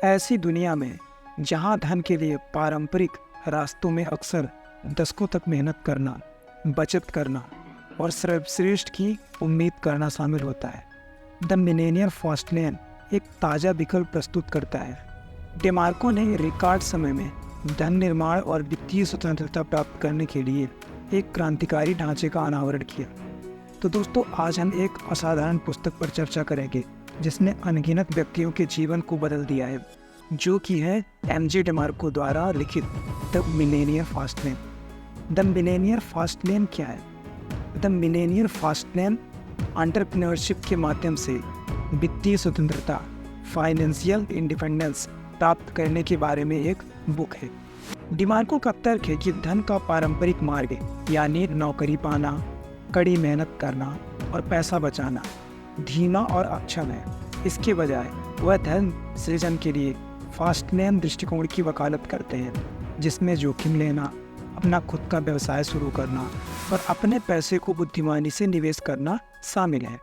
ऐसी दुनिया में जहां धन के लिए पारंपरिक रास्तों में अक्सर दशकों तक मेहनत करना, बचत करना और सर्वश्रेष्ठ की उम्मीद करना शामिल होता है, द मिलेनियर फास्टलेन एक ताज़ा विकल्प प्रस्तुत करता है। डेमार्को ने रिकॉर्ड समय में धन निर्माण और वित्तीय स्वतंत्रता प्राप्त करने के लिए एक क्रांतिकारी ढांचे का अनावरण किया। तो दोस्तों, आज हम एक असाधारण पुस्तक पर चर्चा करेंगे जिसने अनगिनत व्यक्तियों के जीवन को बदल दिया है, जो कि है एमजे डेमार्को द्वारा लिखित द मिलेनियर फास्टलेन। द मिलेनियर फास्टलेन क्या है? द मिलेनियर फास्टलेन एंटरप्रेन्योरशिप के माध्यम से वित्तीय स्वतंत्रता, फाइनेंशियल इंडिपेंडेंस प्राप्त करने के बारे में एक बुक है। डेमार्को का तर्क है कि धन का पारंपरिक मार्ग यानी नौकरी पाना, कड़ी मेहनत करना और पैसा बचाना धीमा और अक्षम है। इसके बजाय वह धन सृजन के लिए फास्टलेन दृष्टिकोण की वकालत करते हैं, जिसमें जोखिम लेना, अपना खुद का व्यवसाय शुरू करना और अपने पैसे को बुद्धिमानी से निवेश करना शामिल है।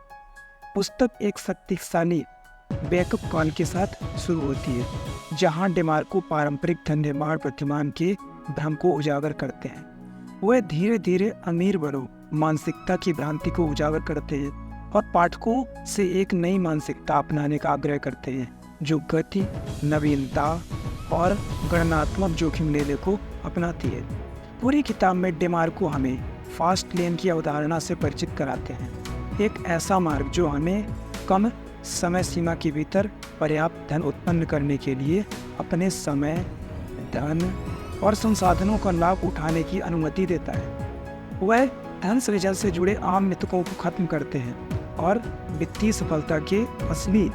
पुस्तक एक शक्तिशाली बैकअप कॉल के साथ शुरू होती है, जहां डेमार्को पारंपरिक धन निर्माण प्रतिमान के भ्रम को उजागर करते हैं। वह धीरे धीरे अमीर बनो मानसिकता की भ्रांति को उजागर करते हैं और पाठकों से एक नई मानसिकता अपनाने का आग्रह करते हैं, जो गति, नवीनता और गणनात्मक जोखिम लेने को अपनाती है। पूरी किताब में डेमार्को हमें फास्टलेन की अवधारणा से परिचित कराते हैं, एक ऐसा मार्ग जो हमें कम समय सीमा के भीतर पर्याप्त धन उत्पन्न करने के लिए अपने समय, धन और संसाधनों का लाभ उठाने की अनुमति देता है। वह धन सृजन से जुड़े आम मिथकों को खत्म करते हैं और वित्तीय सफलता के असली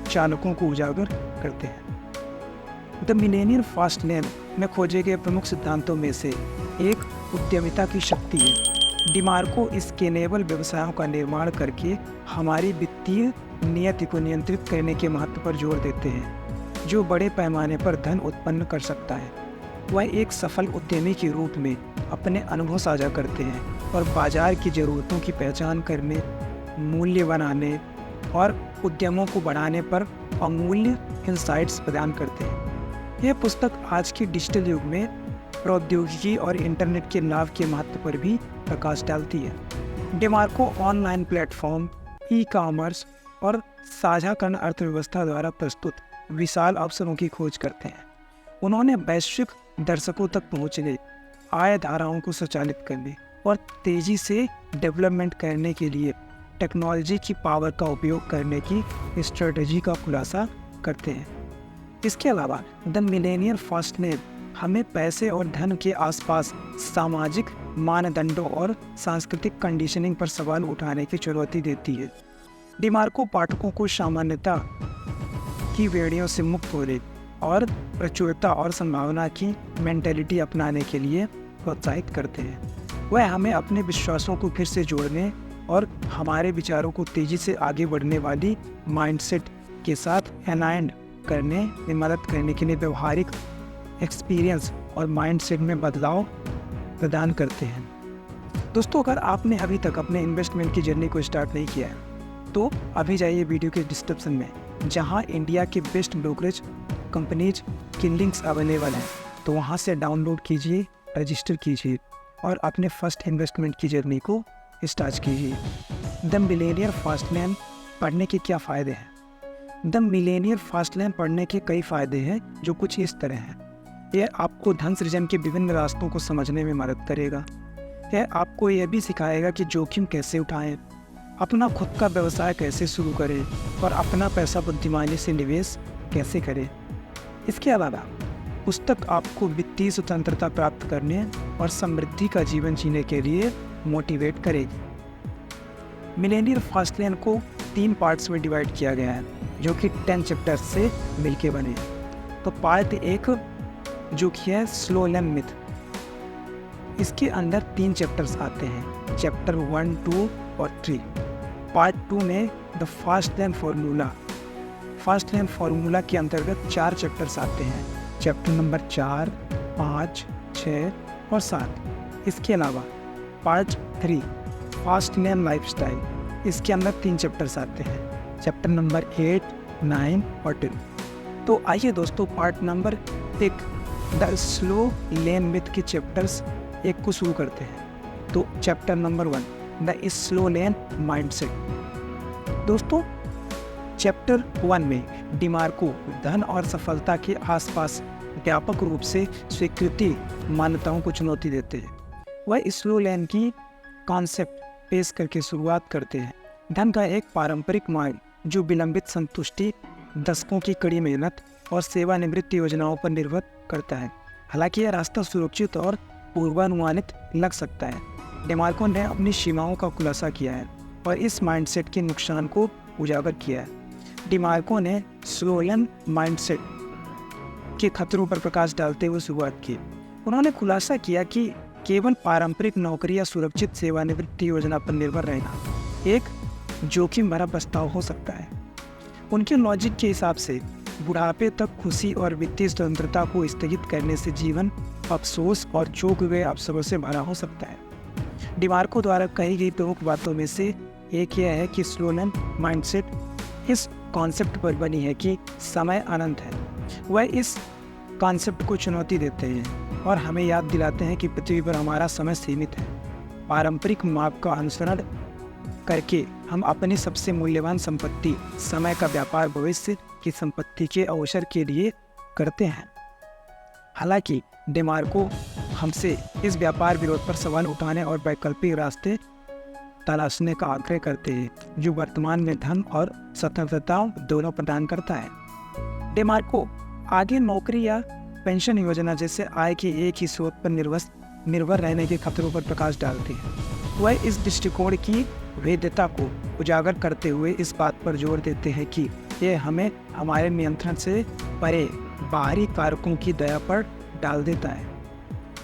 चालकों को उजागर करते हैं। द मिलेनियर फास्टलेन में खोजे गए प्रमुख सिद्धांतों में से एक उद्यमिता की शक्ति है। डेमार्को स्केलेबल व्यवसायों का निर्माण करके हमारी वित्तीय नियति को नियंत्रित करने के महत्व पर जोर देते हैं, जो बड़े पैमाने पर धन उत्पन्न कर सकता है। वह एक सफल उद्यमी के रूप में अपने अनुभव साझा करते हैं और बाजार की ज़रूरतों की पहचान करने, मूल्य बनाने और उद्यमों को बढ़ाने पर अमूल्य इंसाइट्स प्रदान करते हैं। यह पुस्तक आज के डिजिटल युग में प्रौद्योगिकी और इंटरनेट के लाभ के महत्व पर भी प्रकाश डालती है। डेमार्को ऑनलाइन प्लेटफॉर्म, ई-कॉमर्स और साझाकरण अर्थव्यवस्था द्वारा प्रस्तुत विशाल अवसरों की खोज करते हैं। उन्होंने वैश्विक दर्शकों तक पहुंचने, आय धाराओं को संचालित करने और तेज़ी से डेवलपमेंट करने के लिए टेक्नोलॉजी की पावर का उपयोग करने की स्ट्रेटजी का खुलासा करते हैं। इसके अलावा द मिलेनियर फास्टलेन हमें पैसे और धन के आसपास सामाजिक मानदंडों और सांस्कृतिक कंडीशनिंग पर सवाल उठाने की चुनौती देती है। डेमार्को पाठकों को सामान्यता की बेड़ियों से मुक्त होने और प्रचुरता और संभावना की मेंटेलिटी अपनाने के लिए प्रोत्साहित करते हैं। वह हमें अपने विश्वासों को फिर से जोड़ने और हमारे विचारों को तेज़ी से आगे बढ़ने वाली माइंडसेट के साथ अलाइंड करने में मदद करने के लिए व्यवहारिक एक्सपीरियंस और माइंडसेट में बदलाव प्रदान करते हैं। दोस्तों, अगर आपने अभी तक अपने इन्वेस्टमेंट की जर्नी को स्टार्ट नहीं किया है तो अभी जाइए वीडियो के डिस्क्रिप्शन में, जहां इंडिया के बेस्ट ब्रोकरेज कंपनीज की लिंक्स अवेलेबल हैं, तो वहां से डाउनलोड कीजिए, रजिस्टर कीजिए और अपने फर्स्ट इन्वेस्टमेंट की जर्नी को स्टार्ट कीजिए। द मिलेनियर फास्टलेन पढ़ने के क्या फ़ायदे हैं? द मिलेनियर फास्टलेन पढ़ने के कई फ़ायदे हैं, जो कुछ इस तरह हैं। यह आपको धन सृजन के विभिन्न रास्तों को समझने में मदद करेगा। यह आपको यह भी सिखाएगा कि जोखिम कैसे उठाएं, अपना खुद का व्यवसाय कैसे शुरू करें और अपना पैसा बुद्धिमानी से निवेश कैसे करें। इसके अलावा पुस्तक आपको वित्तीय स्वतंत्रता प्राप्त करने और समृद्धि का जीवन जीने के लिए मोटिवेट करेगी। मिलेनियर फास्टलेन को 3 पार्ट्स में डिवाइड किया गया है, जो कि 10 चैप्टर्स से मिलके बने। तो पार्ट 1 जो कि है स्लो लर्न मिथ, इसके अंदर 3 चैप्टर्स आते हैं, चैप्टर 1, 2 और 3। पार्ट 2 में द फास्टलेन फार्मूला, फास्टलेन फार्मूला के अंतर्गत 4 चैप्टर्स आते हैं, चैप्टर नंबर 4, 5, 6 और 7। इसके अलावा पार्ट 3 फास्टलेन लाइफस्टाइल, इसके अंदर 3 चैप्टर्स आते हैं, चैप्टर नंबर 8, 9 और 10। तो आइए दोस्तों, part number 1 the slow lane myth के चैप्टर्स 1 को शुरू करते हैं। तो chapter number 1 the slow lane mindset. दोस्तों, चैप्टर 1 में डिमार्को धन और सफलता के आसपास व्यापक रूप से स्वीकृति मान्यताओं को चुनौती देते हैं। वह स्लो लेन की कॉन्सेप्ट पेश करके शुरुआत करते हैं। धन का एक पारंपरिक मार्ग जो विलंबित संतुष्टि, दशकों की कड़ी मेहनत और सेवानिवृत्ति योजनाओं पर निर्भर करता है। हालांकि यह रास्ता सुरक्षित और पूर्वानुमानित लग सकता है, डिमार्को ने अपनी सीमाओं का खुलासा किया है और इस माइंडसेट के नुकसान को उजागर किया है। डिमार्को ने स्लो लेन माइंडसेट के खतरों पर प्रकाश डालते हुए शुरुआत की। उन्होंने खुलासा किया कि केवल पारंपरिक नौकरी या सुरक्षित सेवानिवृत्ति योजना पर निर्भर रहना एक जोखिम भरा प्रस्ताव हो सकता है। उनके लॉजिक के हिसाब से बुढ़ापे तक खुशी और वित्तीय स्वतंत्रता को स्थगित करने से जीवन अफसोस और चूक गए अवसरों से भरा हो सकता है। डिमार्को द्वारा कही गई प्रमुख बातों में से एक यह है कि स्लो लेन माइंडसेट इस कॉन्सेप्ट पर बनी है कि समय अनंत है। वह इस कॉन्सेप्ट को चुनौती देते हैं और हमें याद दिलाते हैं कि पृथ्वी पर हमारा समय सीमित है। पारंपरिक माप का अनुसरण करके हम अपनी सबसे मूल्यवान संपत्ति समय का व्यापार भविष्य की संपत्ति के अवसर के लिए करते हैं। हालांकि डिमार्को हमसे इस व्यापार विरोध पर सवाल उठाने और वैकल्पिक रास्ते तलाशने का आग्रह करते हैं जो वर्तमान में धन और स्वतंत्रता दोनों प्रदान करता है। डिमार्को आगे नौकरी या पेंशन योजना जैसे आय के एक ही स्रोत पर निर्भर रहने के खतरों पर प्रकाश डालते हैं। वह इस दृष्टिकोण की वैधता को उजागर करते हुए इस बात पर जोर देते हैं कि यह हमें हमारे नियंत्रण से परे बाहरी कारकों की दया पर डाल देता है।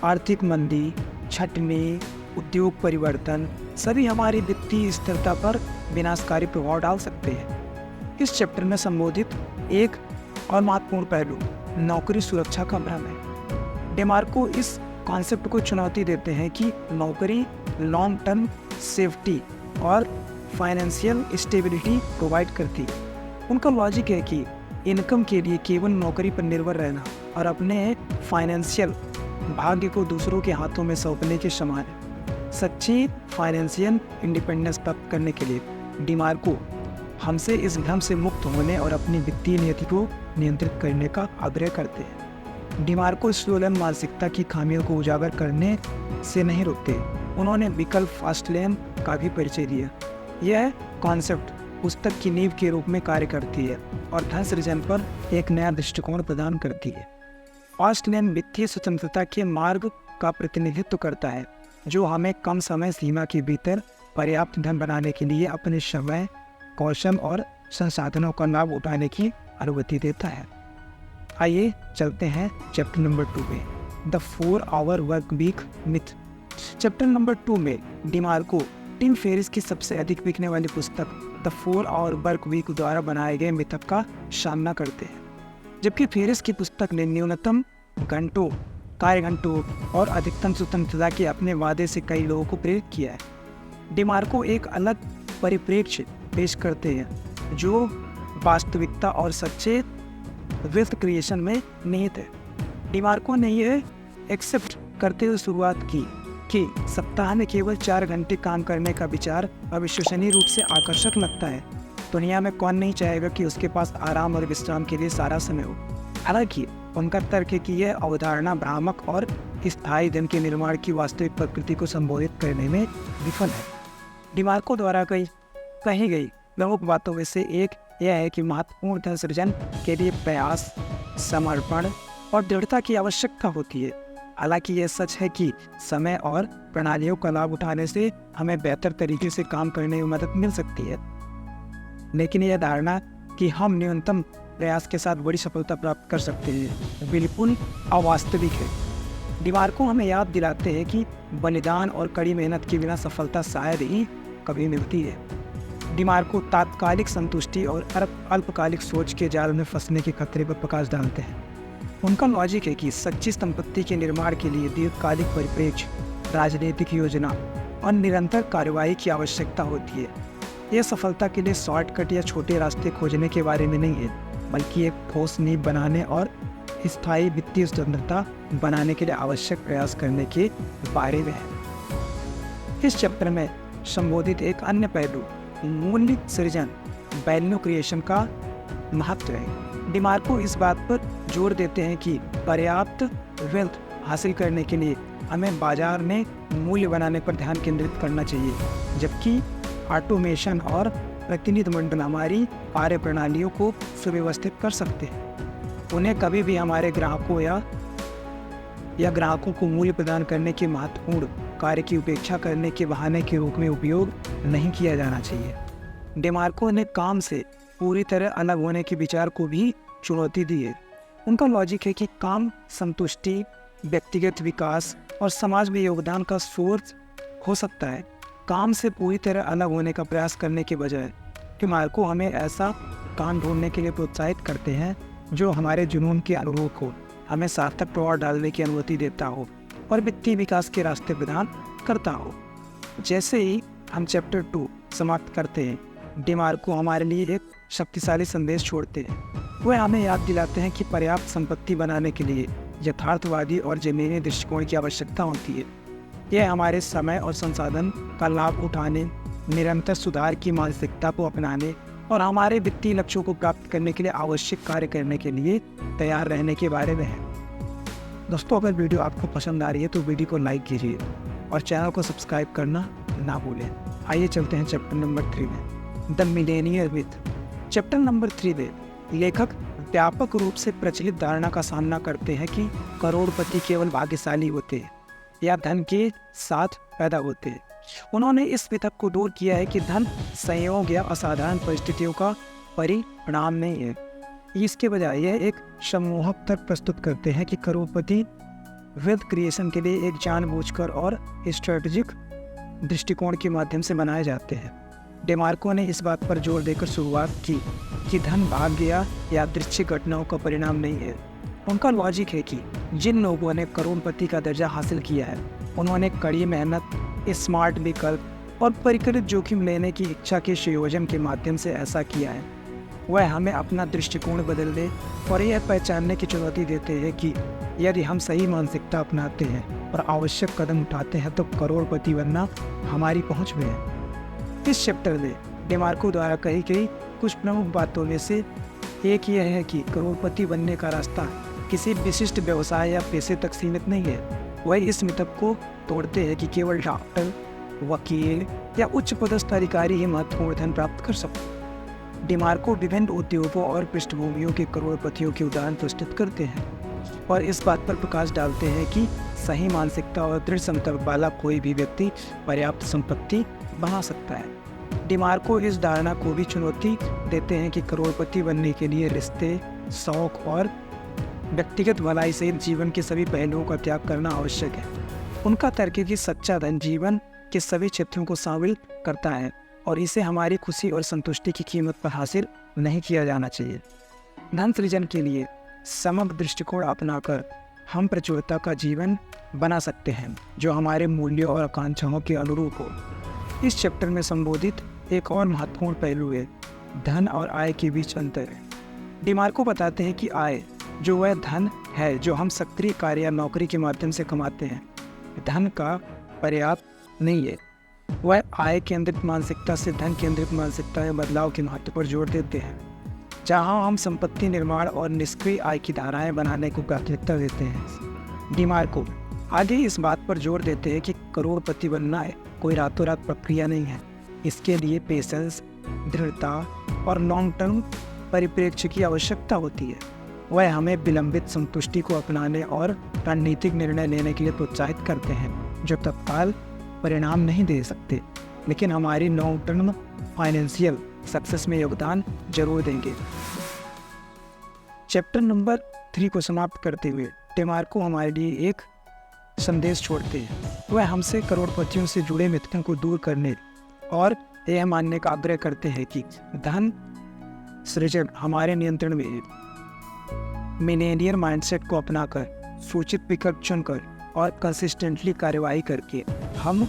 आर्थिक मंदी, छंटनी, उद्योग परिवर्तन सभी हमारी वित्तीय स्थिरता पर विनाशकारी प्रभाव डाल सकते हैं। इस चैप्टर में संबोधित एक और महत्वपूर्ण पहलू नौकरी सुरक्षा का भ्रम है। डिमार्को इस कॉन्सेप्ट को चुनौती देते हैं कि नौकरी लॉन्ग टर्म सेफ्टी और फाइनेंशियल स्टेबिलिटी प्रोवाइड करती है। उनका लॉजिक है कि इनकम के लिए केवल नौकरी पर निर्भर रहना और अपने फाइनेंशियल भाग्य को दूसरों के हाथों में सौंपने के समान है। सच्ची फाइनेंशियल इंडिपेंडेंस प्राप्त करने के लिए डिमार्को हमसे इस भ्रम से मुक्त होने और अपनी वित्तीय नीति को नियंत्रित करने का आग्रह करते हैं। डिमार्को स्लो लेन मानसिकता की खामियों को उजागर करने से नहीं रुकते। उन्होंने विकल्प फास्ट लेन का भी परिचय दिया। यह कॉन्सेप्ट पुस्तक की नींव के रूप में कार्य करती है और धन सृजन पर एक नया दृष्टिकोण प्रदान करती है। फास्ट लेन वित्तीय स्वतंत्रता के मार्ग का प्रतिनिधित्व करता है जो हमें कम समय सीमा के भीतर पर्याप्त धन बनाने के लिए अपने समय, कौशल और संसाधनों का लाभ उठाने की अनुमति देता है। आइए चलते हैं चैप्टर नंबर 2 में the 4 hour work week myth. Chapter number 2 में डिमार्को टिम फेरिस की सबसे अधिक बिकने वाली पुस्तक द 4 आवर वर्क वीक द्वारा बनाए गए मिथक का सामना करते हैं। जबकि फेरिस की पुस्तक ने न्यूनतम घंटों, कार्य घंटों और अधिकतम स्वतंत्रता के अपने वादे से कई लोगों को प्रेरित किया है। डिमार्को एक अलग परिप्रेक्ष्य पेश करते हैं जो वास्तविकता और सच्चे वेल्थ क्रिएशन में निहित है। डिमार्को ने यह एक्सेप्ट करते हुए शुरुआत की कि सप्ताह में केवल 4 घंटे काम करने का विचार अविश्वसनीय रूप से आकर्षक लगता है। दुनिया में कौन नहीं चाहेगा कि उसके पास आराम और विश्राम के लिए सारा समय हो। हालांकि उनका तर्क है कि यह अवधारणा भ्रामक और स्थायी धन के निर्माण की वास्तविक प्रकृति को संबोधित करने में विफल है। डिमार्को द्वारा कही गई प्रमुख बातों में से एक यह है कि महत्वपूर्ण धन सृजन के लिए प्रयास, समर्पण और दृढ़ता की आवश्यकता होती है। हालांकि यह सच है कि समय और प्रणालियों का लाभ उठाने से हमें बेहतर तरीके से काम करने में मदद मिल सकती है, लेकिन यह धारणा कि हम न्यूनतम प्रयास के साथ बड़ी सफलता प्राप्त कर सकते हैं बिल्कुल अवास्तविक है। डिमार्को हमें याद दिलाते हैं कि बलिदान और कड़ी मेहनत के बिना सफलता शायद ही कभी मिलती है। डिमार्को तात्कालिक संतुष्टि और अल्पकालिक सोच के जाल में फंसने के खतरे पर प्रकाश डालते हैं। उनका लॉजिक है कि सच्ची संपत्ति के निर्माण के लिए दीर्घकालिक परिप्रेक्ष्य, राजनीतिक योजना और निरंतर कार्रवाई की आवश्यकता होती है। यह सफलता के लिए शॉर्टकट या छोटे रास्ते खोजने के बारे में नहीं है, बल्कि एक ठोस नींव बनाने और स्थायी वित्तीय स्वतंत्रता बनाने के लिए आवश्यक प्रयास करने के बारे में है। इस चैप्टर में संबोधित एक अन्य पहलू मूल्य सृजन, वैल्यू क्रिएशन का महत्व है। डिमार्को इस बात पर जोर देते हैं कि पर्याप्त वेल्थ हासिल करने के लिए हमें बाजार में मूल्य बनाने पर ध्यान केंद्रित करना चाहिए, जबकि ऑटोमेशन और प्रतिनिधि मंडल हमारी कार्य प्रणालियों को सुव्यवस्थित कर सकते हैं। उन्हें कभी भी हमारे ग्राहकों या ग्राहकों को मूल्य प्रदान करने के महत्वपूर्ण कार्य की उपेक्षा करने के बहाने के रूप में उपयोग नहीं किया जाना चाहिए। डिमार्को ने काम से पूरी तरह अलग होने के विचार को भी चुनौती दी है। उनका लॉजिक है कि काम संतुष्टि, व्यक्तिगत विकास और समाज में योगदान का सोर्स हो सकता है। काम से पूरी तरह अलग होने का प्रयास करने के बजाय डिमार्को हमें ऐसा काम ढूंढने के लिए प्रोत्साहित करते हैं जो हमारे जुनून के अनुरूप हो, हमें सार्थक प्रभाव डालने की अनुमति देता हो और वित्तीय विकास के रास्ते प्रदान करता हो। जैसे ही हम चैप्टर 2 समाप्त करते हैं, डिमार्को हमारे लिए एक शक्तिशाली संदेश छोड़ते हैं। वह हमें याद दिलाते हैं कि पर्याप्त संपत्ति बनाने के लिए यथार्थवादी और ज़मीनी दृष्टिकोण की आवश्यकता होती है। यह हमारे समय और संसाधन का लाभ उठाने, निरंतर सुधार की मानसिकता को अपनाने और हमारे वित्तीय लक्ष्यों को प्राप्त करने के लिए आवश्यक कार्य करने के लिए तैयार रहने के बारे में है। दोस्तों, अगर वीडियो आपको पसंद आ रही है तो वीडियो को लाइक कीजिए और चैनल को सब्सक्राइब करना ना भूलें। आइए चलते हैं चैप्टर नंबर 3 में, the Millionaire myth. Chapter number 3 में लेखक व्यापक रूप से प्रचलित धारणा का सामना करते हैं कि करोड़पति केवल भाग्यशाली होते हैं या धन के साथ पैदा होते हैं। उन्होंने इस मिथक को दूर किया है कि धन संयोग या असाधारण परिस्थितियों का परिणाम नहीं है। इसके बजाय यह एक सम्मोहक तर्क प्रस्तुत करते हैं कि करोड़पति वेल्थ क्रिएशन के लिए एक जानबूझकर और स्ट्रेटेजिक दृष्टिकोण के माध्यम से बनाए जाते हैं। डिमार्को ने इस बात पर जोर देकर शुरुआत की कि धन भाग्य या यादृच्छिक घटनाओं का परिणाम नहीं है। उनका लॉजिक है कि जिन लोगों ने करोड़पति का दर्जा हासिल किया है, उन्होंने कड़ी मेहनत, स्मार्ट विकल्प और परिकलित जोखिम लेने की इच्छा के संयोजन के माध्यम से ऐसा किया है। वह हमें अपना दृष्टिकोण बदलने और यह पहचानने की चुनौती देते हैं कि यदि हम सही मानसिकता अपनाते हैं और आवश्यक कदम उठाते हैं तो करोड़पति बनना हमारी पहुंच में है। इस चैप्टर में डिमार्को द्वारा कही गई कुछ प्रमुख बातों में से एक यह है कि करोड़पति बनने का रास्ता किसी विशिष्ट व्यवसाय या पेशे तक सीमित नहीं है। वह इस मिथक को तोड़ते हैं कि केवल डॉक्टर, वकील या उच्च पदस्थ अधिकारी ही महत्वपूर्ण धन प्राप्त कर सकते। डिमार्को विभिन्न उद्योगों और पृष्ठभूमियों के करोड़पतियों के उदाहरण प्रस्तुत करते हैं और इस बात पर प्रकाश डालते हैं कि सही मानसिकता और दृढ़ संकल्प वाला कोई भी व्यक्ति पर्याप्त संपत्ति बना सकता है। डिमार्को इस धारणा को भी चुनौती देते हैं कि करोड़पति बनने के लिए रिश्ते, शौक और व्यक्तिगत भलाई सहित जीवन के सभी पहलुओं का त्याग करना आवश्यक है। उनका तर्क है कि सच्चा धन जीवन के सभी क्षेत्रों को शामिल करता है और इसे हमारी खुशी और संतुष्टि की कीमत पर हासिल नहीं किया जाना चाहिए। धन सृजन के लिए समग्र दृष्टिकोण अपनाकर हम प्रचुरता का जीवन बना सकते हैं जो हमारे मूल्यों और आकांक्षाओं के अनुरूप हो। इस चैप्टर में संबोधित एक और महत्वपूर्ण पहलू है धन और आय के बीच अंतर। डिमार्को बताते हैं कि आय जो वह धन है जो हम सक्रिय कार्य या नौकरी के माध्यम से कमाते हैं, धन का पर्याप्त नहीं है। वह आय केंद्रित मानसिकता से धन केंद्रित मानसिकता में बदलाव के महत्व पर जोर देते हैं, जहां हम संपत्ति निर्माण और निष्क्रिय आय की धाराएं बनाने को प्राथमिकता देते हैं। डिमार्को आगे इस बात पर जोर देते हैं कि करोड़पति बनना कोई रातों रात प्रक्रिया नहीं है। इसके लिए पेशेंस, दृढ़ता और लॉन्ग टर्म परिप्रेक्ष्य की आवश्यकता होती है। वह हमें विलंबित संतुष्टि को अपनाने और रणनीतिक निर्णय लेने के लिए प्रोत्साहित करते हैं जो तत्काल परिणाम नहीं दे सकते, लेकिन हमारी लॉन्ग टर्म फाइनेंशियल सक्सेस में योगदान जरूर देंगे। चैप्टर नंबर 3 को समाप्त करते हुए डिमार्को हमारे लिए एक संदेश छोड़ते हैं। वह हमसे करोड़पतियों से जुड़े मिथकों को दूर करने और यह मानने का आग्रह करते हैं कि धन सृजन हमारे नियंत्रण में है। मिलेनियर माइंडसेट को अपनाकर, सूचित विकल्प चुनकर और कंसिस्टेंटली कार्यवाही करके हम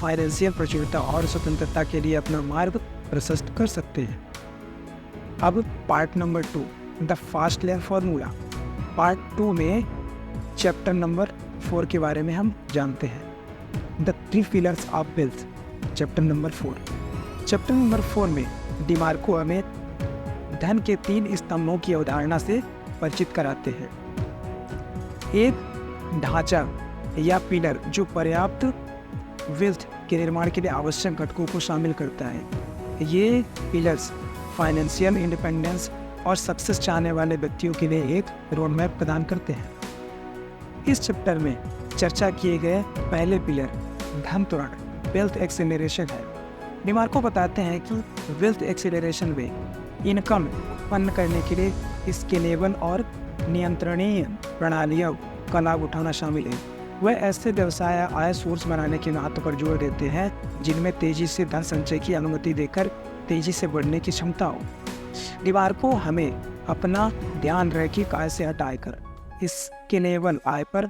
फाइनेंशियल प्रचुरता और स्वतंत्रता के लिए अपना मार्ग प्रशस्त कर सकते हैं। अब part number 2 the fast lane formula. Part 2 में चैप्टर नंबर 4 के बारे में हम जानते हैं। The 3 pillars of wealth, chapter number 4। Chapter number 4 में डिमार्को हमें धन के 3 स्तंभों की अवधारणा से परिचित कराते हैं। एक ढांचा या पिलर जो पर्याप्त वेल्थ के निर्माण के लिए आवश्यक घटकों को शामिल करता है। ये पिलर्स फाइनेंशियल इंडिपेंडेंस और सक्सेस चाहने वाले व्यक्तियों के लिए एक रोड मैप प्रदान करते हैं। इस चैप्टर में चर्चा किए गए पहले पिलर धन त्वरण, वेल्थ एक्सेलरेशन है। डिमार्को बताते हैं कि वेल्थ एक्सेलरेशन में इनकम उत्पन्न करने के लिए स्केलेबल और नियंत्रणीय प्रणालियों का लाभ उठाना शामिल है। वह ऐसे व्यवसाय आय सोर्स बनाने के महत्व पर जोर देते हैं जिनमें तेजी से धन संचय की अनुमति देकर तेजी से बढ़ने की क्षमता हो। डिमार्को हमें अपना ध्यान रैखिक आय से हटाकर स्केलेबल आय पर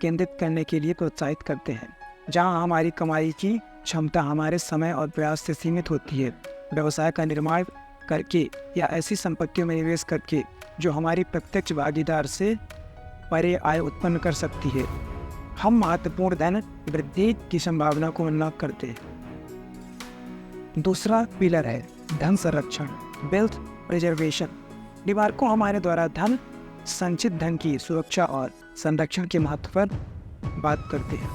केंद्रित करने के लिए प्रोत्साहित करते हैं, जहां हमारी कमाई की क्षमता हमारे समय और प्रयास से सीमित होती है। व्यवसाय का निर्माण करके या ऐसी संपत्तियों में निवेश करके जो हमारी प्रत्यक्ष भागीदार से परे आय उत्पन्न कर सकती है, हम महत्वपूर्ण धन वृद्धि की संभावना को अनलॉक करते हैं। दूसरा पिलर है धन संरक्षण, वेल्थ प्रिजर्वेशन। डिमार्को हमारे द्वारा धन संचित धन की सुरक्षा और संरक्षण के महत्व पर बात करते हैं।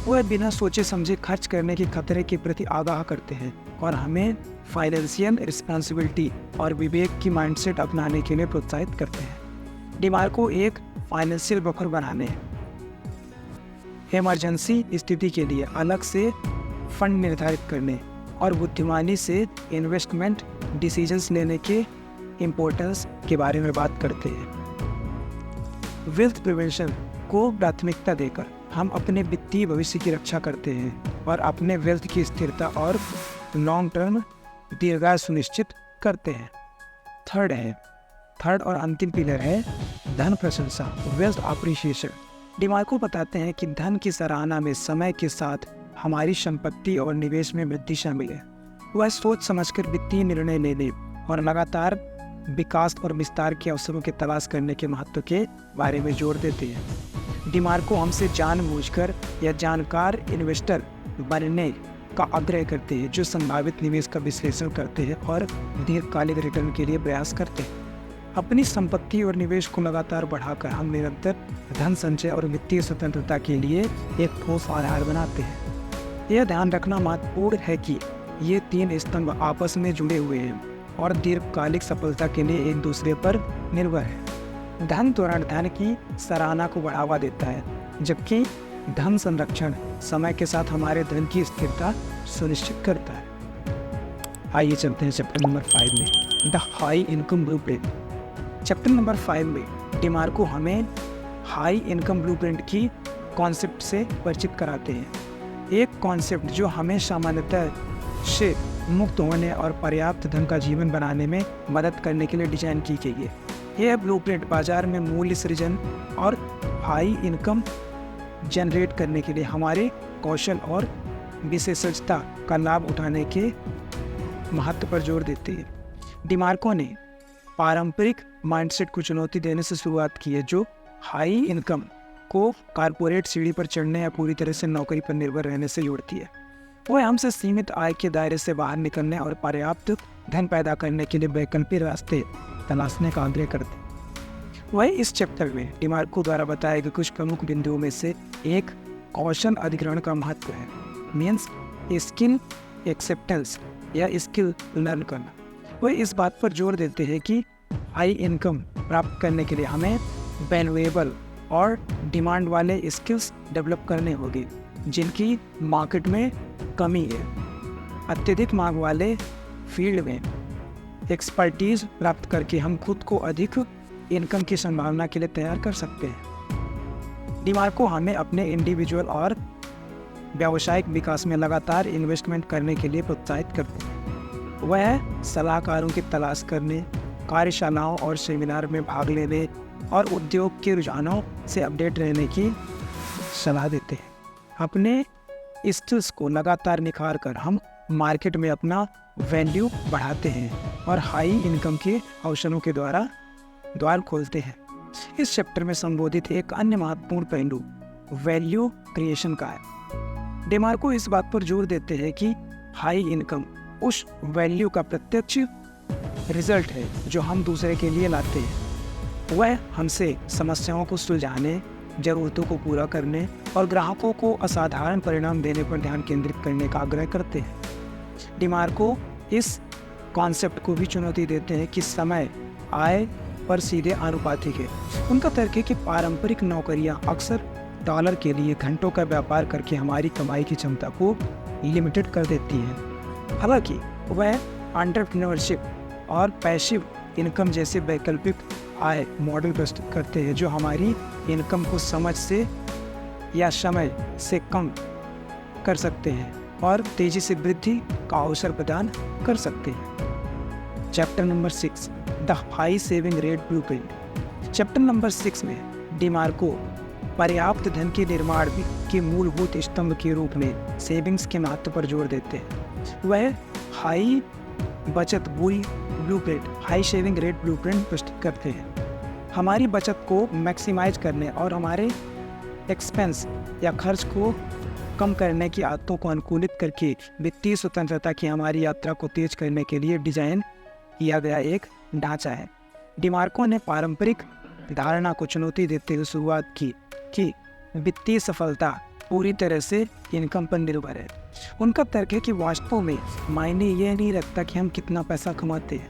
वह बिना सोचे समझे खर्च करने के खतरे के प्रति आगाह करते हैं और हमें फाइनेंशियल रिस्पॉन्सिबिलिटी और विवेक की माइंडसेट अपनाने के लिए प्रोत्साहित करते हैं। डिमार्को एक फाइनेंशियल बफर बनाने, इमरजेंसी स्थिति के लिए अलग से फंड निर्धारित करने और बुद्धिमानी से इन्वेस्टमेंट डिसीजंस लेने के इम्पोर्टेंस के बारे में बात करते हैं। वेल्थ प्रिवेंशन को प्राथमिकता देकर हम अपने वित्तीय भविष्य की रक्षा करते हैं और अपने वेल्थ की स्थिरता और लॉन्ग टर्म दीर्घायु सुनिश्चित करते हैं। थर्ड और अंतिम पिलर है धन प्रशंसा, वेल्थ अप्रिशिएशन। डिमार्को बताते हैं कि धन की सराहना में समय के साथ हमारी संपत्ति और निवेश में वृद्धि शामिल है। वह सोच समझकर वित्तीय निर्णय लेने और लगातार विकास और विस्तार के अवसरों की तलाश करने के महत्व के बारे में जोर देते हैं। डिमार्को हमसे जानबूझकर या जानकार इन्वेस्टर बनने का आग्रह करते हैं जो संभावित निवेश का विश्लेषण करते हैं और दीर्घकालिक रिटर्न के लिए प्रयास करते हैं। अपनी संपत्ति और निवेश को लगातार बढ़ाकर हम निरंतर धन संचय और वित्तीय स्वतंत्रता के लिए एक ठोस आधार बनाते हैं। यह ध्यान रखना महत्वपूर्ण है कि ये 3 स्तंभ आपस में जुड़े हुए हैं और दीर्घकालिक सफलता के लिए एक दूसरे पर निर्भर है। धन त्वरण धन की सराहना को बढ़ावा देता है, जबकि धन संरक्षण समय के साथ हमारे धन की स्थिरता सुनिश्चित करता है। आइए चलते हैं चैप्टर नंबर 5 में, the high income blueprint. Chapter number 5 में डिमार्को हमें हाई इनकम ब्लूप्रिंट की कॉन्सेप्ट से परिचित कराते हैं। एक कॉन्सेप्ट जो हमें सामान्यतः से मुक्त होने और पर्याप्त धन का जीवन बनाने में मदद करने के लिए डिजाइन की गई है। यह ब्लूप्रिंट बाजार में मूल्य सृजन और हाई इनकम जनरेट करने के लिए हमारे कौशल और विशेषज्ञता का लाभ उठाने के महत्व पर जोर देती है। डिमार्को ने पारंपरिक माइंडसेट को चुनौती देने से शुरुआत की है, जो हाई इनकम को कारपोरेट सीढ़ी पर चढ़ने या पूरी तरह से नौकरी पर निर्भर रहने से जोड़ती है। वह हमसे सीमित आय के दायरे से बाहर निकलने और पर्याप्त धन पैदा करने के लिए वैकल्पिक रास्ते तलाशने का आग्रह करते हैं। वह इस चैप्टर में डिमार्को द्वारा बताए गए कुछ प्रमुख बिंदुओं में से एक कौशल अधिग्रहण का महत्व है, मीन्स स्किल एक्सेप्टेंस या स्किल लर्न करना। वह इस बात पर जोर देते हैं कि हाई इनकम प्राप्त करने के लिए हमें वैल्यूएबल और डिमांड वाले स्किल्स डेवलप करने होंगे जिनकी मार्केट में कमी है। अत्यधिक मांग वाले फील्ड में एक्सपर्टीज प्राप्त करके हम खुद को अधिक इनकम की संभावना के लिए तैयार कर सकते हैं। डिमार्को हमें अपने इंडिविजुअल और व्यावसायिक विकास में लगातार इन्वेस्टमेंट करने के लिए प्रोत्साहित करते हैं। वह सलाहकारों की तलाश करने, कार्यशालाओं और सेमिनार में भाग लेने और उद्योग के रुझानों से अपडेट रहने की सलाह देते हैं। अपने स्किल्स को लगातार निखार कर हम मार्केट में अपना वैल्यू बढ़ाते हैं और हाई इनकम के अवसरों के द्वारा द्वार खोलते हैं। इस चैप्टर में संबोधित एक अन्य महत्वपूर्ण पहलू वैल्यू क्रिएशन का है। डेमार्को इस बात पर जोर देते हैं कि हाई इनकम उस वैल्यू का प्रत्यक्ष रिजल्ट है जो हम दूसरे के लिए लाते हैं। वह हमसे समस्याओं को सुलझाने, जरूरतों को पूरा करने और ग्राहकों को असाधारण परिणाम देने पर ध्यान केंद्रित करने का आग्रह करते हैं। डेमार्को इस कॉन्सेप्ट को भी चुनौती देते हैं कि समय आय पर सीधे आनुपातिक है। उनका तर्क है कि पारंपरिक नौकरियां अक्सर डॉलर के लिए घंटों का व्यापार करके हमारी कमाई की क्षमता को लिमिटेड कर देती हैं। हालांकि वह एंटरप्रेन्योरशिप और पैसिव इनकम जैसे वैकल्पिक आय मॉडल प्रस्तुत करते हैं जो हमारी इनकम को समझ से या समय से कम कर सकते हैं और तेजी से वृद्धि का अवसर प्रदान कर सकते हैं। Chapter number 6 the high saving rate blueprint. Chapter number 6 में डेमार्को पर्याप्त धन के निर्माण के मूलभूत स्तंभ के रूप में सेविंग्स के महत्व पर जोर देते हैं। वह हाई बचत blueprint high saving rate blueprint प्रस्तुत करते हैं। हमारी बचत को मैक्सिमाइज करने और हमारे एक्सपेंस या खर्च को कम करने की आदतों को अनुकूलित करके वित्तीय स्वतंत्रता की हमारी यात्रा को तेज करने के लिए डिजाइन किया गया एक ढांचा है। डेमार्को ने पारंपरिक धारणा को चुनौती देते हुए शुरुआत की कि वित्तीय सफलता पूरी तरह से इनकम पर निर्भर है। उनका तर्क है कि वास्तव में मायने ये नहीं रखता कि हम कितना पैसा कमाते हैं,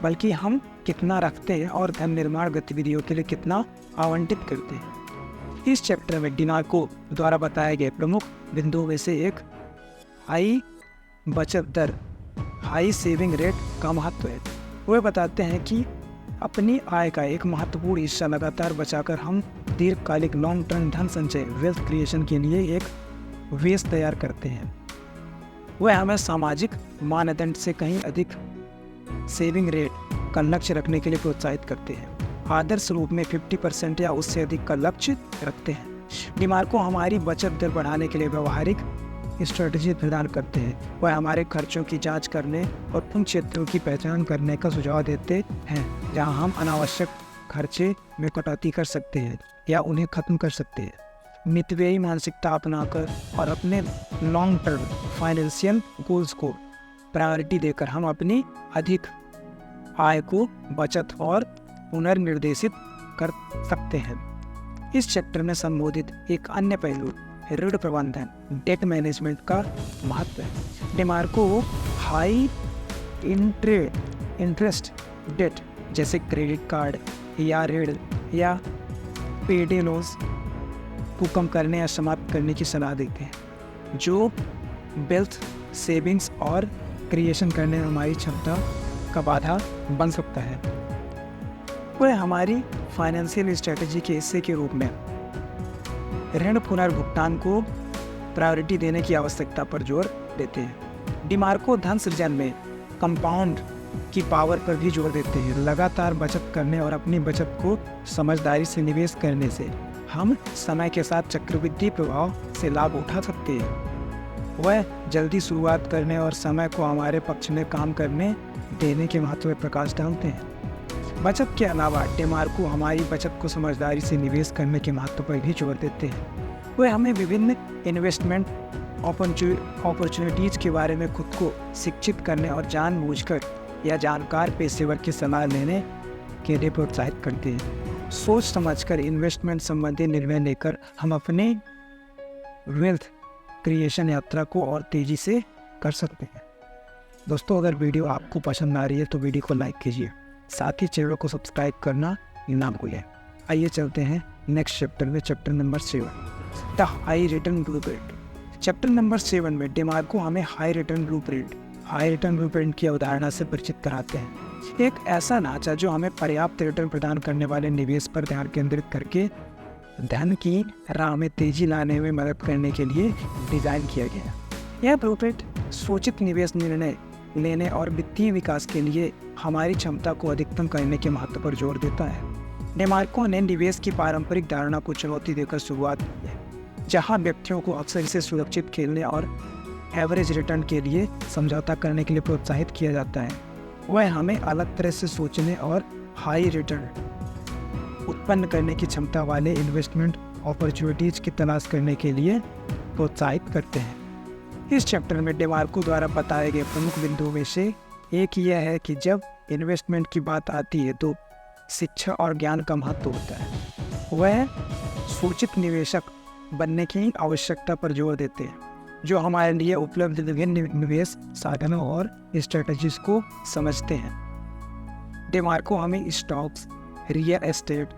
बल्कि हम कितना रखते हैं और धन निर्माण गतिविधियों के लिए कितना आवंटित करते हैं। इस चैप्टर में डेमार्को द्वारा बताए गए प्रमुख बिंदुओं में से एक हाई बचत दर हाई सेविंग रेट का महत्व है। वे बताते हैं कि अपनी आय का एक महत्वपूर्ण हिस्सा लगातार बचाकर हम दीर्घकालिक लॉन्ग टर्म धन संचय वेल्थ क्रिएशन के लिए एक बेस तैयार करते हैं। वह हमें सामाजिक मानदंड से कहीं अधिक सेविंग रेट का लक्ष्य रखने के लिए प्रोत्साहित करते हैं। आदर्श रूप में 50% या उससे अधिक का लक्ष्य रखते हैं। डेमार्को हमारी बचत दर बढ़ाने के लिए व्यवहारिक स्ट्रेटजी प्रदान करते हैं। वह हमारे खर्चों की जांच करने और उन क्षेत्रों की पहचान करने का सुझाव देते हैं जहां हम अनावश्यक खर्चे में कटौती कर सकते हैं या उन्हें खत्म कर सकते हैं। मितव्ययी मानसिकता अपनाकर और अपने लॉन्ग टर्म फाइनेंशियल गोल्स को प्रायोरिटी देकर हम अपनी अधिक आय को बचत और पुनर्निर्देशित कर सकते हैं। इस चैप्टर में संबोधित एक अन्य पहलू ऋण प्रबंधन डेट मैनेजमेंट का महत्व है। डेमार्को हाई इंटरेस्ट डेट जैसे क्रेडिट कार्ड या ऋण या पेडे लोन्स को कम करने या समाप्त करने की सलाह देते हैं, जो वेल्थ सेविंग्स और क्रिएशन करने में हमारी क्षमता का बाधा बन सकता है। वह हमारी फाइनेंशियल स्ट्रेटजी के हिस्से के रूप में ऋण पुनर्भुगतान को प्रायोरिटी देने की आवश्यकता पर जोर देते हैं। डेमार्को धन सृजन में कंपाउंड की पावर पर भी जोर देते हैं। लगातार बचत करने और अपनी बचत को समझदारी से निवेश करने से हम समय के साथ चक्रवृद्धि प्रभाव से लाभ उठा सकते हैं। वह जल्दी शुरुआत करने और समय को हमारे पक्ष में काम करने देने के महत्व पर प्रकाश डालते हैं। बचत के अलावा डेमार्को हमारी बचत को समझदारी से निवेश करने के महत्व पर भी जोर देते हैं। वह हमें विभिन्न इन्वेस्टमेंट अपॉर्चुनिटीज़ के बारे में खुद को शिक्षित करने और जानबूझकर या जानकार पेशेवर की सलाह लेने के लिए प्रोत्साहित करते हैं। सोच समझकर इन्वेस्टमेंट संबंधी निर्णय लेकर हम अपने वेल्थ क्रिएशन यात्रा को और तेज़ी से कर सकते हैं। दोस्तों, अगर वीडियो आपको पसंद आ रही है तो वीडियो को लाइक कीजिए, साथ ही चैनल को सब्सक्राइब करना ना भूलें। आइए चलते हैं नेक्स्ट चैप्टर में, chapter number 7 the high return blueprint. Chapter number 7 में डेमार्को हमें हाई रिटर्न ब्लूप्रिंट की अवधारणा से परिचित कराते हैं। एक ऐसा ढांचा जो हमें पर्याप्त रिटर्न प्रदान करने वाले निवेश पर ध्यान केंद्रित करके धन की राह में तेजी लाने में मदद करने के लिए डिज़ाइन किया गया। यह ब्लूप्रिंट सूचित निवेश निर्णय लेने और वित्तीय विकास के लिए हमारी क्षमता को अधिकतम करने के महत्व पर जोर देता है। डेमार्को ने निवेश की पारंपरिक धारणा को चुनौती देकर शुरुआत की है, जहां व्यक्तियों को अक्सर इसे सुरक्षित खेलने और एवरेज रिटर्न के लिए समझौता करने के लिए प्रोत्साहित किया जाता है। वह हमें अलग तरह से सोचने और हाई रिटर्न उत्पन्न करने की क्षमता वाले इन्वेस्टमेंट अपॉर्चुनिटीज की तलाश करने के लिए प्रोत्साहित करते हैं। इस चैप्टर में डेमार्को द्वारा बताए गए प्रमुख बिंदुओं में से एक यह है कि जब इन्वेस्टमेंट की बात आती है तो शिक्षा और ज्ञान का महत्व होता है। वह सूचित निवेशक बनने की आवश्यकता पर जोर देते हैं जो हमारे लिए उपलब्ध विभिन्न निवेश साधनों और स्ट्रेटजीज को समझते हैं। डेमार्को हमें स्टॉक्स, रियल एस्टेट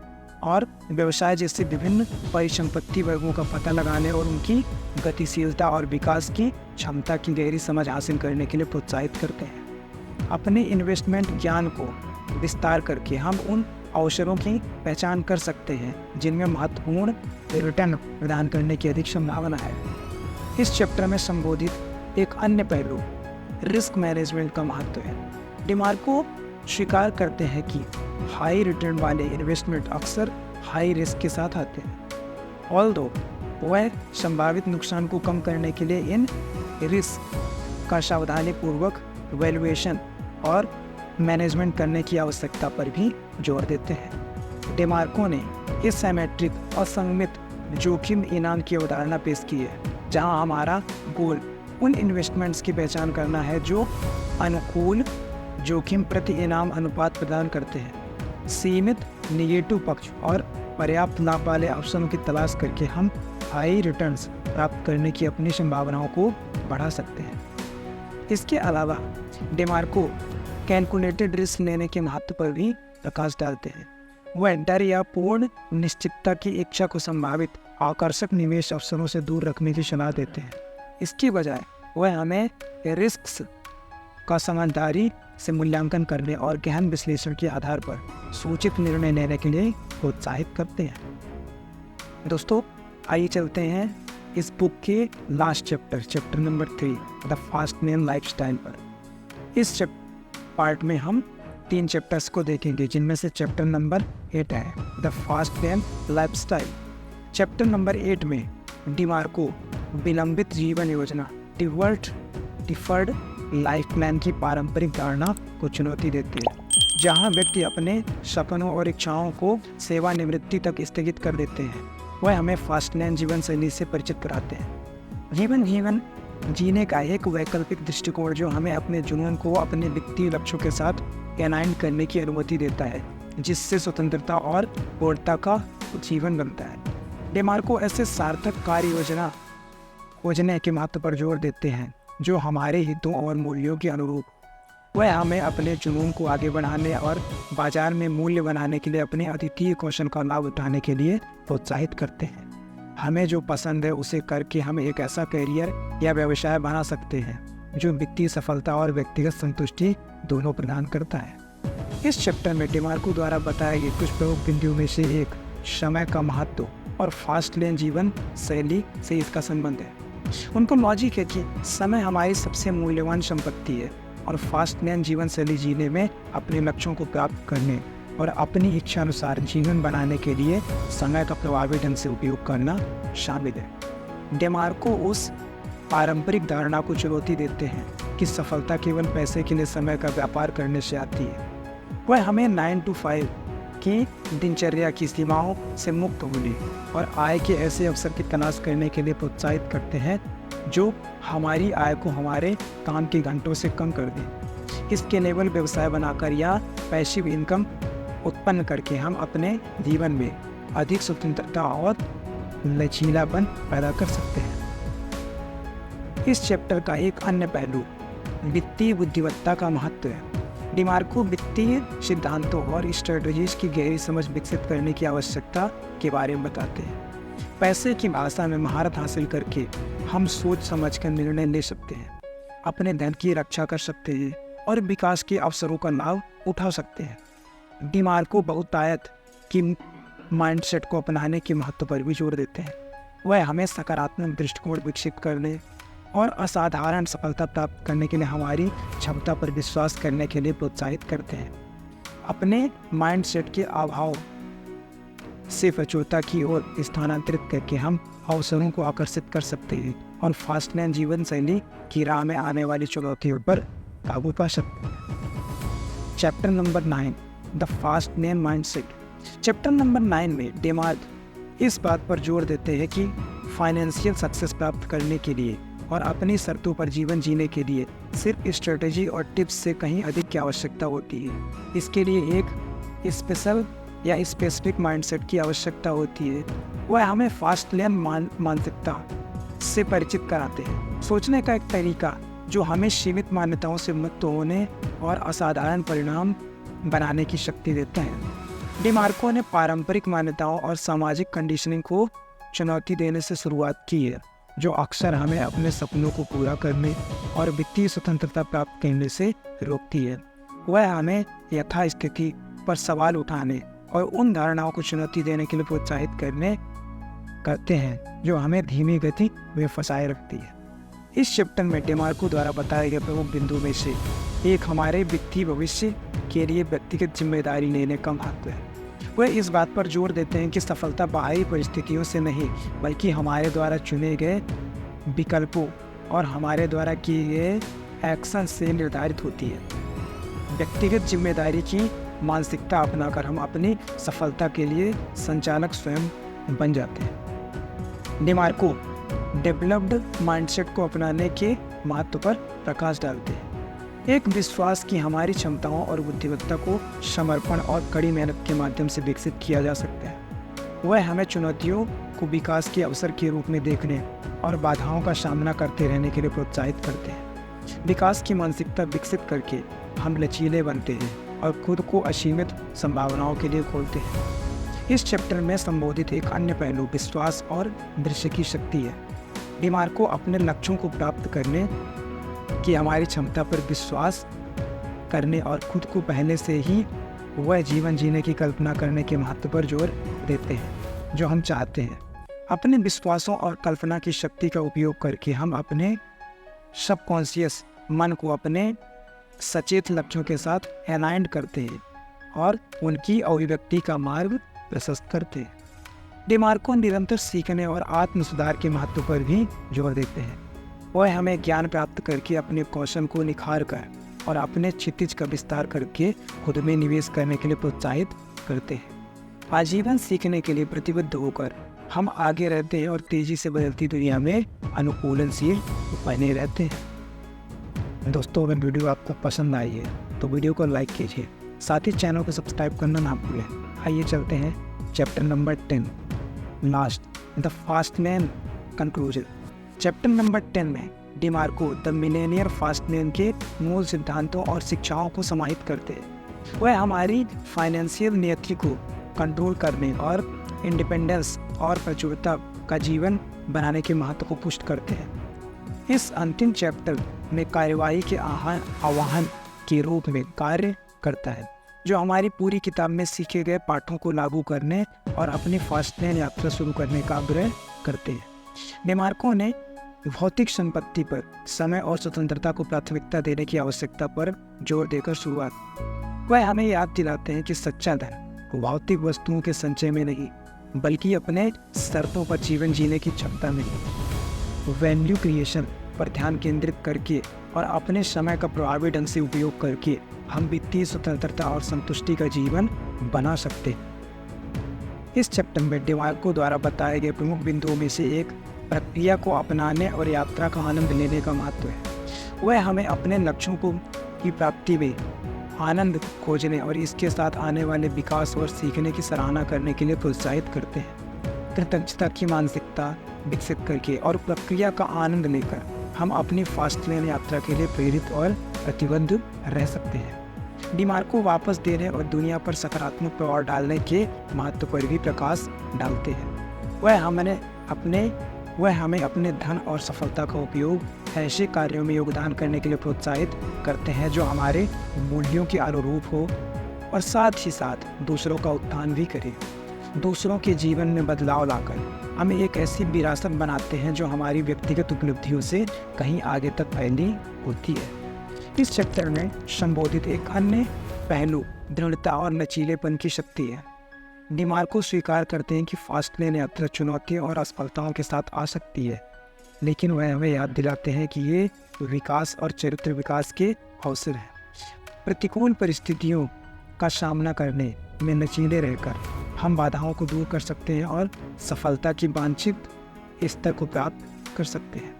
और व्यवसाय जैसे विभिन्न परिसंपत्ति वर्गों का पता लगाने और उनकी गतिशीलता और विकास की क्षमता की गहरी समझ हासिल करने के लिए प्रोत्साहित करते हैं। अपने इन्वेस्टमेंट ज्ञान को विस्तार करके हम उन अवसरों की पहचान कर सकते हैं जिनमें महत्वपूर्ण रिटर्न प्रदान करने की अधिक संभावना है। इस चैप्टर में संबोधित एक अन्य पहलू रिस्क मैनेजमेंट का महत्व है। डेमार्को स्वीकार करते हैं कि हाई रिटर्न वाले इन्वेस्टमेंट अक्सर हाई रिस्क के साथ आते हैं। ऑल्दो वह संभावित नुकसान को कम करने के लिए इन रिस्क का सावधानीपूर्वक वैल्यूएशन और मैनेजमेंट करने की आवश्यकता पर भी जोर देते हैं। डेमार्को ने एसिमेट्रिक असंगत जोखिम इनाम की अवधारणा पेश की है, जहां हमारा गोल उन इन्वेस्टमेंट्स की पहचान करना है जो अनुकूल जोखिम प्रति इनाम अनुपात प्रदान करते हैं। सीमित निगेटिव पक्ष और पर्याप्त लाभ वाले अवसरों की तलाश करके हम हाई रिटर्न्स प्राप्त करने की अपनी संभावनाओं को बढ़ा सकते हैं। इसके अलावा डेमार्को कैलकुलेटेड रिस्क लेने के महत्व पर भी प्रकाश डालते हैं। वह डर या पूर्ण निश्चितता की इच्छा को संभावित आकर्षक निवेश अवसरों से दूर रखने की सलाह देते हैं। इसकी बजाय वह हमें रिस्क्स का समझदारी से मूल्यांकन करने और गहन विश्लेषण के आधार पर सूचित निर्णय लेने के लिए प्रोत्साहित करते हैं। दोस्तों, आइए चलते हैं इस बुक के last chapter number 3 the fast man lifestyle पर। इस पार्ट में हम 3 चैप्टर्स को देखेंगे, जिनमें से चैप्टर नंबर 8 है the fast man lifestyle. Chapter number 8 में डेमार्को विलंबित जीवन योजना डिफर्ड लाइफ प्लान की पारंपरिक धारणा को चुनौती देती है, जहां व्यक्ति अपने सपनों और इच्छाओं को सेवानिवृत्ति तक स्थगित कर देते हैं। वह हमें फास्ट लैन जीवन शैली से परिचित कराते हैं। जीवन जीने का एक वैकल्पिक दृष्टिकोण जो हमें अपने जुनून को अपने वित्तीय लक्ष्यों के साथ एलाइन करने की अनुमति देता है, जिससे स्वतंत्रता और पूर्णता का जीवन बनता है। डेमार्को ऐसे सार्थक कार्य योजना खोजने के महत्व पर जोर देते हैं जो हमारे हितों और मूल्यों के अनुरूप। वह हमें अपने जुनून को आगे बढ़ाने और बाजार में मूल्य बनाने के लिए अपने अद्वितीय कौशल का लाभ उठाने के लिए प्रोत्साहित करते हैं। हमें जो पसंद है उसे करके हम एक ऐसा करियर या व्यवसाय बना सकते हैं जो वित्तीय सफलता और व्यक्तिगत संतुष्टि दोनों प्रदान करता है। इस चैप्टर में डेमार्को द्वारा बताए गए कुछ प्रमुख बिंदुओं में से एक समय का महत्व और फास्ट लेन जीवन शैली से इसका संबंध है। उनका लॉजिक है कि समय हमारी सबसे मूल्यवान संपत्ति है और फास्ट लेन जीवन शैली जीने में अपने लक्ष्यों को प्राप्त करने और अपनी इच्छा अनुसार जीवन बनाने के लिए समय का प्रभावी ढंग से उपयोग करना शामिल है। डेमार्को उस पारंपरिक धारणा को चुनौती देते हैं कि सफलता केवल पैसे के लिए समय का व्यापार करने से आती है। वह हमें 9 to 5 की दिनचर्या की सीमाओं से मुक्त होने और आय के ऐसे अवसर की तलाश करने के लिए प्रोत्साहित करते हैं जो हमारी आय को हमारे काम के घंटों से कम कर दें। इसके लेवल व्यवसाय बनाकर या पैसिव इनकम उत्पन्न करके हम अपने जीवन में अधिक स्वतंत्रता और लचीलापन पैदा कर सकते हैं। इस चैप्टर का एक अन्य पहलू वित्तीय बुद्धिमत्ता का महत्व है। डेमार्को वित्तीय सिद्धांतों और स्ट्रेटजीज की गहरी समझ विकसित करने की आवश्यकता के बारे में बताते हैं। पैसे की भाषा में महारत हासिल करके हम सोच समझ कर निर्णय ले सकते हैं, अपने धन की रक्षा कर सकते हैं और विकास के अवसरों का लाभ उठा सकते हैं। डेमार्को बहुतायत की माइंडसेट को अपनाने के महत्व पर भी जोर देते हैं। वह हमें सकारात्मक दृष्टिकोण विकसित करने और असाधारण सफलता प्राप्त करने के लिए हमारी क्षमता पर विश्वास करने के लिए प्रोत्साहित करते हैं। अपने माइंडसेट के अभाव से वचोता की ओर स्थानांतरित करके हम अवसरों को आकर्षित कर सकते हैं और फास्ट लैन जीवन शैली की राह में आने वाली चुनौतियों पर काबू पा सकते हैं। Chapter number 9 the fast lane mindset. Chapter number 9 में डेमार्क इस बात पर जोर देते हैं कि फाइनेंशियल सक्सेस प्राप्त करने के लिए और अपनी शर्तों पर जीवन जीने के लिए सिर्फ स्ट्रेटजी और टिप्स से कहीं अधिक की आवश्यकता होती है। इसके लिए एक स्पेशल या स्पेसिफिक माइंडसेट की आवश्यकता होती है। वह हमें फास्ट लेन मानसिकता से परिचित कराते हैं, सोचने का एक तरीका जो हमें सीमित मान्यताओं से मुक्त होने और असाधारण परिणाम बनाने की शक्ति देता है। डेमार्को ने पारंपरिक मान्यताओं और सामाजिक कंडीशनिंग को चुनौती देने से शुरुआत की है, जो अक्सर हमें अपने सपनों को पूरा करने और वित्तीय स्वतंत्रता प्राप्त करने से रोकती है। वह हमें यथास्थिति पर सवाल उठाने और उन धारणाओं को चुनौती देने के लिए प्रोत्साहित करते हैं जो हमें धीमी गति में फंसाए रखती है। इस चैप्टर में डेमार्को द्वारा बताए गए प्रमुख बिंदु में से एक हमारे वित्तीय भविष्य के लिए व्यक्तिगत जिम्मेदारी लेने का महत्व है। वह इस बात पर जोर देते हैं कि सफलता बाहरी परिस्थितियों से नहीं बल्कि हमारे द्वारा चुने गए विकल्पों और हमारे द्वारा किए गए एक्शन से निर्धारित होती है। व्यक्तिगत जिम्मेदारी की मानसिकता अपनाकर हम अपनी सफलता के लिए संचालक स्वयं बन जाते हैं। डेमार्को डेवलप्ड माइंडसेट को अपनाने के महत्व पर प्रकाश डालते हैं। एक विश्वास कि हमारी क्षमताओं और बुद्धिमत्ता को समर्पण और कड़ी मेहनत के माध्यम से विकसित किया जा सकता है। वह हमें चुनौतियों को विकास के अवसर के रूप में देखने और बाधाओं का सामना करते रहने के लिए प्रोत्साहित करते हैं। विकास की मानसिकता विकसित करके हम लचीले बनते हैं और खुद को असीमित संभावनाओं के लिए खोलते हैं। इस चैप्टर में संबोधित एक अन्य पहलू विश्वास और दृश्य की शक्ति है। डेमार्को अपने लक्ष्यों को प्राप्त करने की हमारी क्षमता पर विश्वास करने और खुद को पहले से ही वह जीवन जीने की कल्पना करने के महत्व पर जोर देते हैं जो हम चाहते हैं। अपने विश्वासों और कल्पना की शक्ति का उपयोग करके हम अपने सबकॉन्शियस मन को अपने सचेत लक्ष्यों के साथ अलाइंड करते हैं और उनकी अभिव्यक्ति का मार्ग प्रशस्त करते हैं। डेमार्को निरंतर सीखने और आत्म सुधार के महत्व पर भी जोर देते हैं। वह हमें ज्ञान प्राप्त करके अपने कौशल को निखार कर और अपने क्षितिज का विस्तार करके खुद में निवेश करने के लिए प्रोत्साहित करते हैं। आजीवन सीखने के लिए प्रतिबद्ध होकर हम आगे रहते हैं और तेजी से बदलती दुनिया में अनुकूलनशील बने रहते हैं। दोस्तों, अगर वीडियो आपको पसंद आई है तो वीडियो को लाइक कीजिए, साथ ही चैनल को सब्सक्राइब करना ना भूलें। आइए चलते हैं chapter number 10 last the fast lane conclusion. Chapter number 10 में डेमार्को द मिलेनियर फास्ट लेन के मूल सिद्धांतों और शिक्षाओं को समाहित करते हैं। वह हमारी फाइनेंशियल नियति को कंट्रोल करने और इंडिपेंडेंस और प्रचुरता का जीवन बनाने के महत्व को पुष्ट करते हैं। इस अंतिम चैप्टर में कार्यवाही के आह्वान के रूप में कार्य करता है, जो हमारी पूरी किताब में सीखे गए पाठों को लागू करने और अपनी फास्ट लेन यात्रा शुरू करने का आग्रह करते हैं। डेमार्को ने भौतिक संपत्ति पर समय और स्वतंत्रता को प्राथमिकता देने की आवश्यकता पर जोर देकर शुरुआत। वह हमें याद दिलाते हैं कि सच्चा धन भौतिक वस्तुओं के संचय में नहीं बल्कि अपने शर्तों पर जीवन जीने की क्षमता में वैल्यू क्रिएशन पर ध्यान केंद्रित करके और अपने समय का प्रभावी ढंग से उपयोग करके हम वित्तीय स्वतंत्रता और संतुष्टि का जीवन बना सकते हैं। इस चैप्टर में डेमार्को द्वारा बताए गए प्रमुख बिंदुओं में से एक प्रक्रिया को अपनाने और यात्रा का आनंद लेने का महत्व है। वह हमें अपने लक्ष्यों की प्राप्ति में आनंद खोजने और इसके साथ आने वाले विकास और सीखने की सराहना करने के लिए प्रोत्साहित करते हैं। कृतज्ञता की मानसिकता विकसित करके और प्रक्रिया का आनंद लेकर हम अपनी फास्ट लेन यात्रा के लिए प्रेरित और प्रतिबद्ध रह सकते हैं। डेमार्को वापस देने और दुनिया पर सकारात्मक प्रभाव डालने के महत्व पर भी प्रकाश डालते हैं। वह हमें अपने धन और सफलता का उपयोग ऐसे कार्यों में योगदान करने के लिए प्रोत्साहित करते हैं जो हमारे मूल्यों के अनुरूप हो और साथ ही साथ दूसरों का उत्थान भी करे। दूसरों के जीवन में बदलाव लाकर हम एक ऐसी विरासत बनाते हैं जो हमारी व्यक्तिगत उपलब्धियों से कहीं आगे तक फैली होती है। इस चैप्टर में संबोधित एक अन्य पहलू दृढ़ता और लचीलेपन की शक्ति है। डेमार्को स्वीकार करते हैं कि फास्ट लेन यात्रा चुनौतियों और असफलताओं के साथ आ सकती है, लेकिन वह हमें याद दिलाते हैं कि ये विकास और चरित्र विकास के अवसर हैं। प्रतिकूल परिस्थितियों का सामना करने में लचीले रहकर हम बाधाओं को दूर कर सकते हैं और सफलता की वांछित स्तर को प्राप्त कर सकते हैं।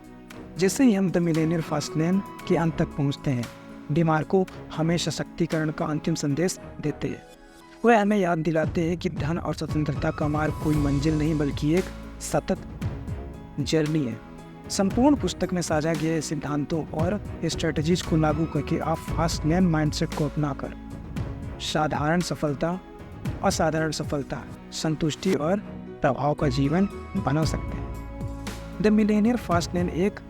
जैसे ही हम द मिलेनियर फास्ट लेन के अंत तक पहुंचते हैं, डिमार्को हमें सशक्तिकरण का अंतिम संदेश देते हैं। वह हमें याद दिलाते हैं कि धन और स्वतंत्रता का मार्ग कोई मंजिल नहीं बल्कि एक सतत जर्नी है। संपूर्ण पुस्तक में साझा किए सिद्धांतों और स्ट्रेटजीज को लागू करके आप फास्ट लेन माइंडसेट को अपनाकर साधारण सफलता, असाधारण सफलता, संतुष्टि और प्रभाव का जीवन बना सकते हैं। द मिलेनियर फास्ट लेन एक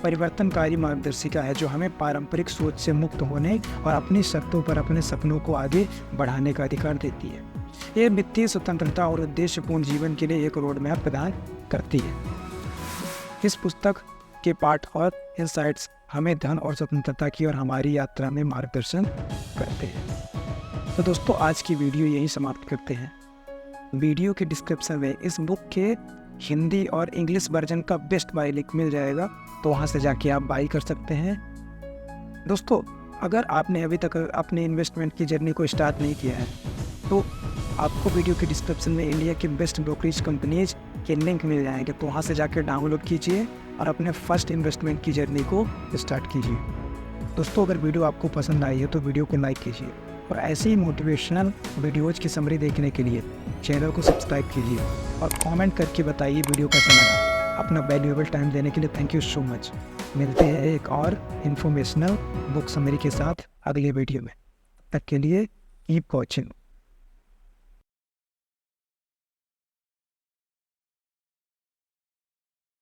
परिवर्तनकारी मार्गदर्शिका है जो हमें पारंपरिक सोच से मुक्त होने और अपनी शर्तों पर अपने सपनों को आगे बढ़ाने का अधिकार देती है। यह वित्तीय स्वतंत्रता और उद्देश्यपूर्ण जीवन के लिए एक रोड मैप प्रदान करती है। इस पुस्तक के पाठ और इंसाइट्स हमें धन और स्वतंत्रता की और हमारी यात्रा में मार्गदर्शन करते हैं। तो दोस्तों, आज की वीडियो यही समाप्त करते हैं। वीडियो के डिस्क्रिप्शन में इस बुक के हिंदी और इंग्लिश वर्जन का बेस्ट बाय लिंक मिल जाएगा, तो वहाँ से जाके आप बाई कर सकते हैं। दोस्तों, अगर आपने अभी तक अपने इन्वेस्टमेंट की जर्नी को स्टार्ट नहीं किया है तो आपको वीडियो के डिस्क्रिप्शन में इंडिया की बेस्ट ब्रोकरेज कंपनीज के लिंक मिल जाएंगे, तो वहाँ से जाकर डाउनलोड कीजिए और अपने फर्स्ट इन्वेस्टमेंट की जर्नी को स्टार्ट कीजिए। दोस्तों, अगर वीडियो आपको पसंद आई है तो वीडियो को लाइक कीजिए और ऐसे ही मोटिवेशनल वीडियोज़ की समरी देखने के लिए चैनल को सब्सक्राइब कीजिए और कमेंट करके बताइए वीडियो कैसा लगा। अपना वैल्यूएबल टाइम देने के लिए थैंक यू सो मच। मिलते हैं एक और इन्फॉर्मेशनल बुक समरी के साथ अगले वीडियो में। तब तक के लिए कीप वॉचिंग।